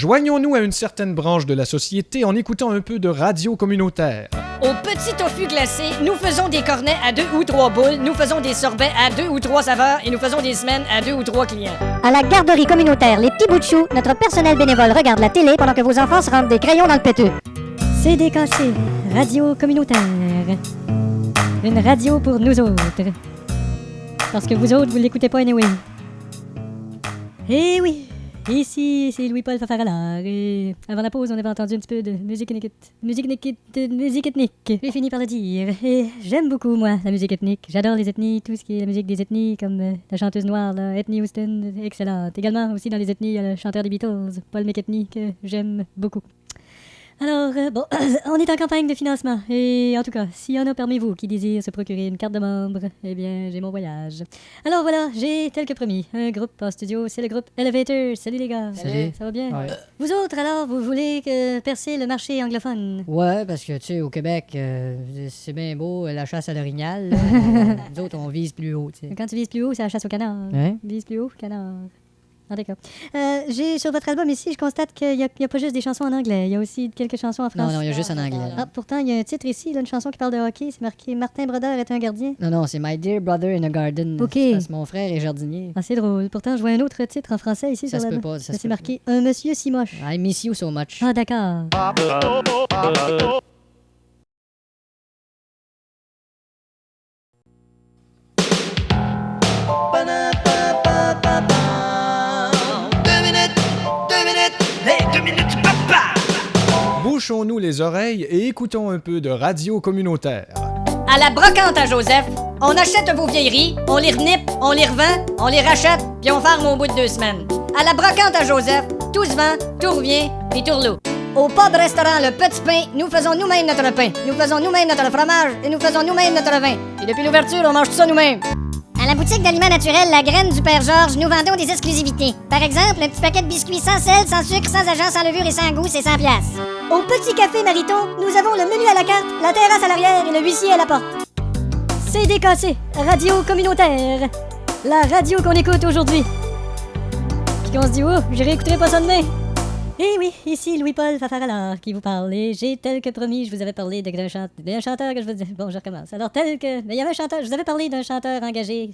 joignons-nous à une certaine branche de la société en écoutant un peu de radio communautaire. Au petit tofu glacé, nous faisons des cornets à 2 ou 3 boules, nous faisons des sorbets à 2 ou 3 saveurs et nous faisons des semaines à 2 ou 3 clients. À la garderie communautaire Les Petits Bouts de Chou, notre personnel bénévole regarde la télé pendant que vos enfants se rendent des crayons dans le péteux. CDKC, radio communautaire. Une radio pour nous autres. Parce que vous autres, vous l'écoutez pas anyway. Eh oui, ici, c'est Louis-Paul Fafaralard. Et avant la pause, on avait entendu un petit peu de musique ethnique. J'ai fini par le dire. Et j'aime beaucoup, moi, la musique ethnique. J'adore les ethnies, tout ce qui est la musique des ethnies, comme la chanteuse noire, là, Ethnie Houston, excellente. Également, aussi dans les ethnies, il y a le chanteur des Beatles, Paul McCartney, que j'aime beaucoup. Alors, bon, on est en campagne de financement. Et en tout cas, s'il y en a parmi vous qui désirent se procurer une carte de membre, eh bien, j'ai mon voyage. Alors voilà, j'ai, tel que promis, un groupe en studio. C'est le groupe Elevator. Salut les gars. Salut. Ça va bien? Ouais. Vous autres, alors, vous voulez percer le marché anglophone? Ouais, parce que, tu sais, au Québec, c'est bien beau, la chasse à l'orignal. là. Nous autres, on vise plus haut, tu sais. Quand tu vises plus haut, c'est la chasse au canard. Ouais. Vise plus haut, canard. Ah, d'accord. J'ai sur votre album ici, je constate qu'il n'y a pas juste des chansons en anglais. Il y a aussi quelques chansons en français. Non, il y a juste en anglais. là. Ah, pourtant, il y a un titre ici, là, une chanson qui parle de hockey. C'est marqué Martin Brodeur est un gardien. Non, c'est My Dear Brother in a Garden. Ok. C'est parce que mon frère est jardinier. Ah, c'est drôle. Pourtant, je vois un autre titre en français ici Ça sur se peut l'album. pas, ça se C'est peut marqué Un monsieur si moche. I miss you so much. Ah, d'accord. Bouchons-nous les oreilles et écoutons un peu de radio communautaire. À la brocante à Joseph, on achète vos vieilleries, on les renipe, on les revend, on les rachète, puis on ferme au bout de 2 semaines. À la brocante à Joseph, tout se vend, tout revient, puis tout roule. Au pub-restaurant Le Petit Pain, nous faisons nous-mêmes notre pain, nous faisons nous-mêmes notre fromage et nous faisons nous-mêmes notre vin. Et depuis l'ouverture, on mange tout ça nous-mêmes. À la boutique d'aliments naturels La Graine du Père Georges, nous vendons des exclusivités. Par exemple, un petit paquet de biscuits sans sel, sans sucre, sans agent, sans levure et sans goût, c'est 100$. Au Petit Café Mariton, nous avons le menu à la carte, la terrasse à l'arrière et le huissier à la porte. CDKC, radio communautaire. La radio qu'on écoute aujourd'hui. Puis qu'on se dit, oh, je réécouterai pas ça demain. Eh oui, ici Louis-Paul Fafaralard qui vous parle. Et j'ai, tel que promis, je vous avais parlé d'un chanteur que je veux dire. Bon, je recommence. Alors, tel que. Mais il y avait un chanteur, je vous avais parlé d'un chanteur engagé.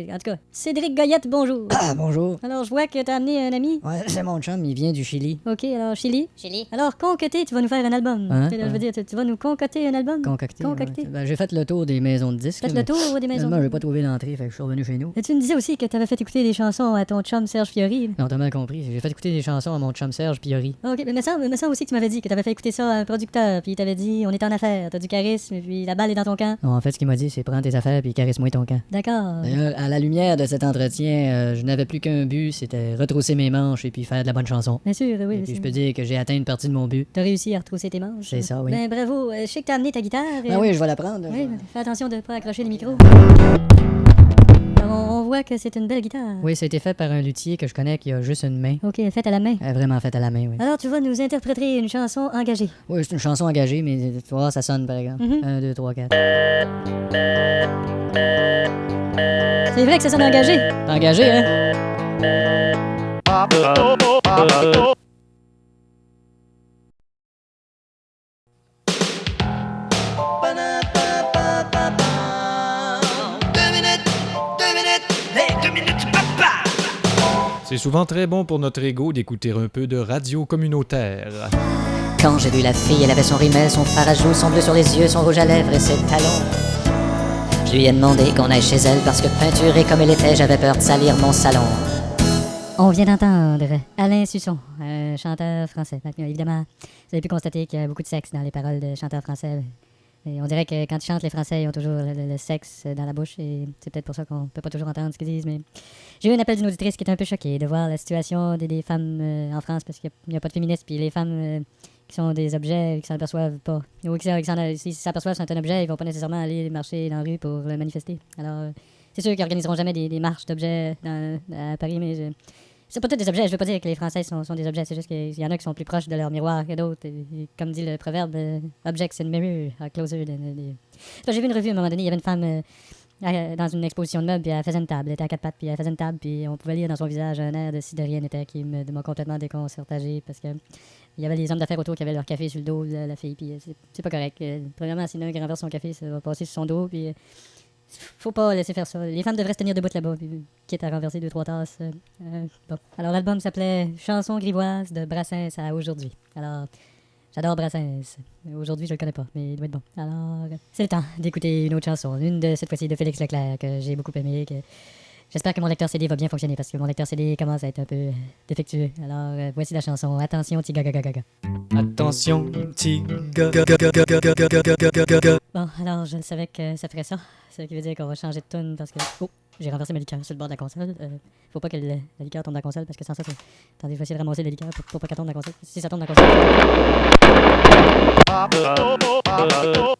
En tout cas, Cédric Goyette, bonjour. Ah, bonjour. Alors, je vois que t'as amené un ami. Ouais, c'est mon chum, il vient du Chili. Ok, alors, Chili. Chili. Alors, concocté, tu vas nous faire un album. Hein? Je veux dire, tu vas nous concocter un album. Concocté. Concocté. Ouais. Ben, j'ai fait le tour des maisons de disques. Faites là, le tour des maisons. Finalement, j'ai pas trouvé l'entrée, fait que je suis revenu chez nous. Et tu me disais aussi que t'avais fait écouter des chansons à ton chum Serge Fiori. Non, t'as mal compris. J'ai fait écouter des chansons à mon chum Serge Piori. Ok, mais me semble aussi que tu m'avais dit que t'avais fait écouter ça à un producteur, puis il t'avait dit on est en affaires, t'as du charisme, puis la balle est dans ton camp. Non, en fait, ce qu'il m'a dit, c'est prends tes affaires puis caresse-moi ton camp. D'accord. D'ailleurs, à la lumière de cet entretien, je n'avais plus qu'un but, c'était retrousser mes manches et puis faire de la bonne chanson. Bien sûr, oui. Et puis je peux dire que j'ai atteint une partie de mon but. T'as réussi à retrousser tes manches. C'est ça, oui. Ben bravo, je sais que t'as amené ta guitare. Ah oui, je vais la prendre. Oui, fais attention de pas accrocher les micros. Alors, on voit que c'est une belle guitare. Oui, ça a été fait par un luthier que je connais qui a juste une main. Ok, faite à la main. Vraiment faite à la main, oui. Alors, tu vas nous interpréter une chanson engagée. Oui, c'est une chanson engagée, mais tu vois, ça sonne par exemple. Mhm. 1, 2, 3, 4. C'est vrai que ça sonne engagé. T'es engagé, hein? C'est souvent très bon pour notre ego d'écouter un peu de radio communautaire. Quand j'ai vu la fille, elle avait son rimel, son fard à joues, son bleu sur les yeux, son rouge à lèvres et ses talons. Je lui ai demandé qu'on aille chez elle parce que peinturée comme elle était, j'avais peur de salir mon salon. On vient d'entendre Alain Susson, un chanteur français. Évidemment, vous avez pu constater qu'il y a beaucoup de sexe dans les paroles de chanteurs français. Et on dirait que quand ils chantent, les Français, ils ont toujours le sexe dans la bouche. Et c'est peut-être pour ça qu'on peut pas toujours entendre ce qu'ils disent. Mais j'ai eu un appel d'une auditrice qui était un peu choquée de voir la situation des femmes en France parce qu'il n'y a pas de féministes. Puis les femmes qui sont des objets, qui s'en aperçoivent pas. Ou s'ils s'aperçoivent que c'est un objet, ils vont pas nécessairement aller marcher dans la rue pour le manifester. Alors, c'est sûr qu'ils organiseront jamais des marches d'objets à Paris, mais c'est pas tous des objets. Je veux pas dire que les Français sont des objets. C'est juste qu'il y en a qui sont plus proches de leur miroir que d'autres. Et comme dit le proverbe, objects in mirror are closer than... J'ai vu une revue à un moment donné. Il y avait une femme dans une exposition de meubles, puis elle faisait une table. Elle était à 4 pattes, puis elle faisait une table, puis on pouvait lire dans son visage un air de si de rien n'était qui m'a complètement déconcertagé parce que il y avait les hommes d'affaires autour qui avaient leur café sur le dos de la fille, puis c'est pas correct. Premièrement, si l'un qui renverse son café, ça va passer sur son dos, puis faut pas laisser faire ça. Les femmes devraient se tenir debout là-bas, puis quitte à renverser 2-3 tasses. Bon. Alors l'album s'appelait Chansons grivoises de Brassens à aujourd'hui. Alors, j'adore Brassens. Aujourd'hui, je le connais pas, mais il doit être bon. Alors, c'est le temps d'écouter une autre chanson. Une de cette fois-ci de Félix Leclerc que j'ai beaucoup aimé. J'espère que mon lecteur CD va bien fonctionner parce que mon lecteur CD commence à être un peu défectueux. Alors, voici la chanson. Attention, petit gaga gaga gaga. Attention, petit Bon, alors, je savais que ça ferait ça. Ce qui veut dire qu'on va changer de tune parce que... Oh, j'ai renversé ma liqueur sur le bord de la console. Faut pas que la liqueur tombe dans la console parce que sans ça, c'est... Attendez, je vais essayer de ramasser la liqueur pour pas qu'elle tombe dans la console. Si ça tombe dans la console...